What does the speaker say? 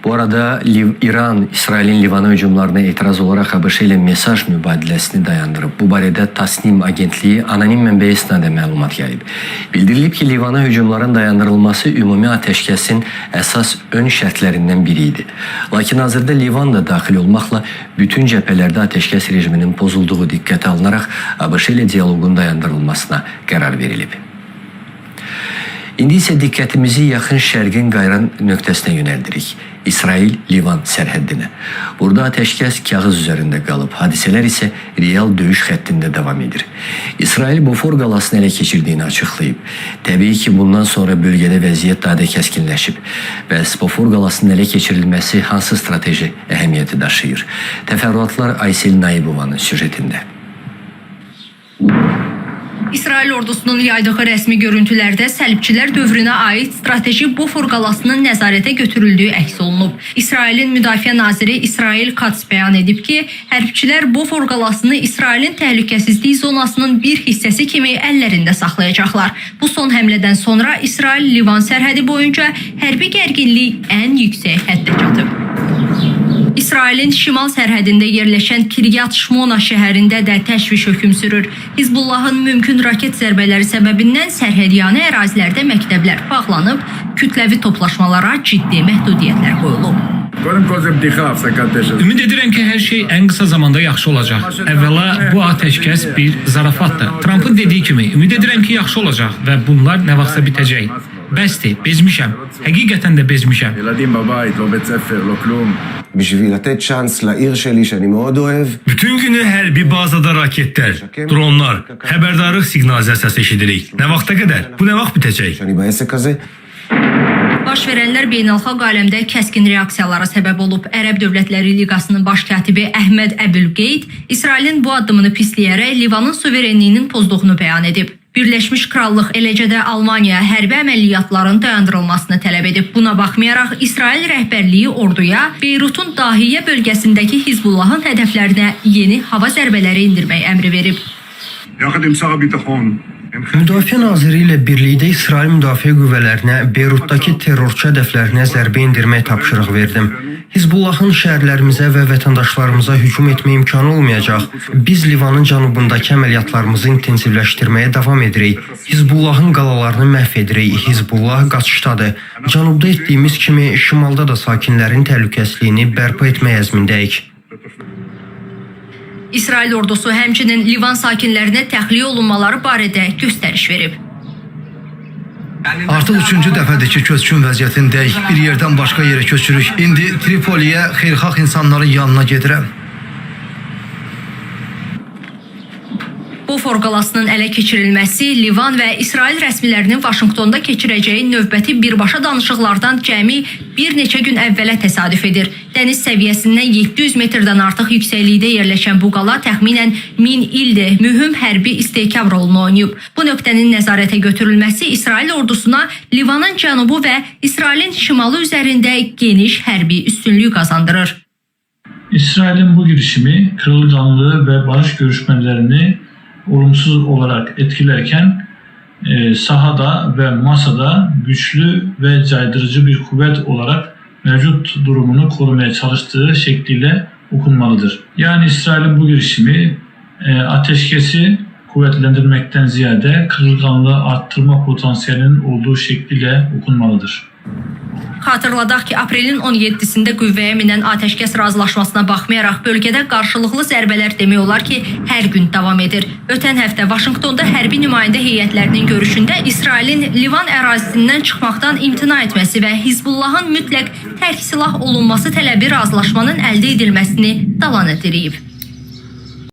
Bu arada İran, İsrailin Livana hücumlarına etiraz olarak ABŞ ile mesaj mübadilesini dayandırıb. Bu barədə Tasnim agentliyi anonim mənbəyə istinadən məlumat yayıb. Bildirilib ki, Livana hücumların dayandırılması ümumi ateşkəsin əsas ön şərtlərindən biri idi. Lakin hazırda Livan da daxil olmaqla bütün cəbhələrdə ateşkəs rejiminin pozulduğu diqqətə alınaraq ABŞ ilə diyaloqun dayandırılmasına qərar verilib. İndi isə diqqətimizi yaxın şərqin qayran nöqtəsinə yönəldirik. İsrail-Livan sərhəddinə. Burada ateşkəs kağız üzərində qalıb, hadisələr isə real döyüş xəttində davam edir. İsrail Bofor qalasını ələ keçirdiyini açıqlayıb. Təbii ki, bundan sonra bölgədə vəziyyət daha da kəskinləşib. Bəs Bofor qalasının ələ keçirilməsi hansı strateji əhəmiyyəti daşıyır? Təfərrüatlar Aysel Naibovanın süjetində. İsrail ordusunun yaydığı rəsmi görüntülərdə səlibçilər dövrünə aid strateji Bofor qalasının nəzarətə götürüldüyü əks olunub. İsrailin müdafiə naziri İsrail Katz bəyan edib ki, hərbçilər Bofor qalasını İsrailin təhlükəsizlik zonasının bir hissəsi kimi əllərində saxlayacaqlar. Bu son həmlədən sonra İsrail-Livan sərhədi boyunca hərbi gərginlik ən yüksək həddə çatıb. İsrailin şimal sərhədində yerləşən Kiryat Şmona şəhərində də təşviş hökm sürür. Hizbullahın mümkün raket zərbələri səbəbindən sərhədyanı ərazilərdə məktəblər bağlanıb, kütləvi toplaşmalara ciddi məhdudiyyətlər qoyulub. Ümid edirəm ki, hər şey ən qısa zamanda yaxşı olacaq. Əvvəla, bu ateşkəs bir zarafatdır. Trumpın dediyi kimi, ümid edirəm ki, yaxşı olacaq və bunlar nə vaxtsa bitəcək. Bəsdir, bezmişəm. Həqiqətən də bezmişəm. Bütün günü hərbi bazada raketlər, dronlar, xəbərdarlıq siqnalizasiyası eşidirik. Nə vaxta qədər? Bu nə vaxt bitəcək? Baş verənlər beynəlxalq aləmdə kəskin reaksiyalara səbəb olub. Ərəb Dövlətləri Liqasının baş katibi Əhməd Əbülqeyd İsrailin bu addımını pisləyərək Livanın suverenliyinin pozduğunu bəyan edib. Birləşmiş Krallıq, eləcə də Almaniya hərbi əməliyyatların dayandırılmasını tələb edib. Buna baxmayaraq, İsrail rəhbərliyi orduya Beyrutun Dahiyyə bölgəsindəki Hizbullahın hədəflərinə yeni hava zərbələri indirmək əmri verib. Müdafiə naziri ilə birlikdə İsrail müdafiə qüvvələrinə Beyrutdakı terrorçu hədəflərinə zərbə indirmək tapşırıq verdim. Hizbullahın şəhərlərimizə və vətəndaşlarımıza hücum etmə imkanı olmayacaq. Biz Livanın cənubundakı əməliyyatlarımızı intensivləşdirməyə davam edirik. Hizbullahın qalalarını məhv edirik. Hizbullah qaçışdadır. Cənubda etdiyimiz kimi şimalda da sakinlərin təhlükəsizliyini bərpa etmək əzmindəyik. İsrail ordusu həmçinin Livan sakinlərinə təxliyə olunmaları barədə göstəriş verib. Artıq 3-cü dəfədir ki, köçkün vəziyyətindəyik. Bir yerdən başqa yerə köçürük. İndi Tripoliyə xeyirxah insanların yanına gedirəm. Bofor qalasının ələ keçirilməsi Livan və İsrail rəsmilərinin Vaşinqtonda keçirəcəyi növbəti birbaşa danışıqlardan cəmi bir neçə gün əvvələ təsadüf edir. Dəniz səviyyəsindən 700 metrdən artıq yüksəklikdə yerləşən bu qala təxminən 1000 ildir mühüm hərbi istehkam rolunu oynayıb. Bu nöqtənin nəzarətə götürülməsi İsrail ordusuna Livanın cənubu və İsrailin şimalı üzərində geniş hərbi üstünlük qazandırır. İsrailin bu girişimi kırılganlığı və barış görüşmələrini olumsuz olarak etkilerken sahada ve masada güçlü ve caydırıcı bir kuvvet olarak mevcut durumunu korumaya çalıştığı şekliyle okunmalıdır. Yani İsrail'in bu girişimi ateşkesi kuvvetlendirmekten ziyade kırılganlığı arttırma potansiyelinin olduğu şekliyle okunmalıdır. Xatırladaq ki, aprelin 17-sində qüvvəyə minən atəşkəs razılaşmasına baxmayaraq bölgədə qarşılıqlı zərbələr demək olar ki, hər gün davam edir. Ötən həftə Vaşinqtonda hərbi nümayəndə heyətlərinin görüşündə İsrailin Livan ərazisindən çıxmaqdan imtina etməsi və Hizbullahın mütləq tərk silah olunması tələbi razılaşmanın əldə edilməsini dalan edirib.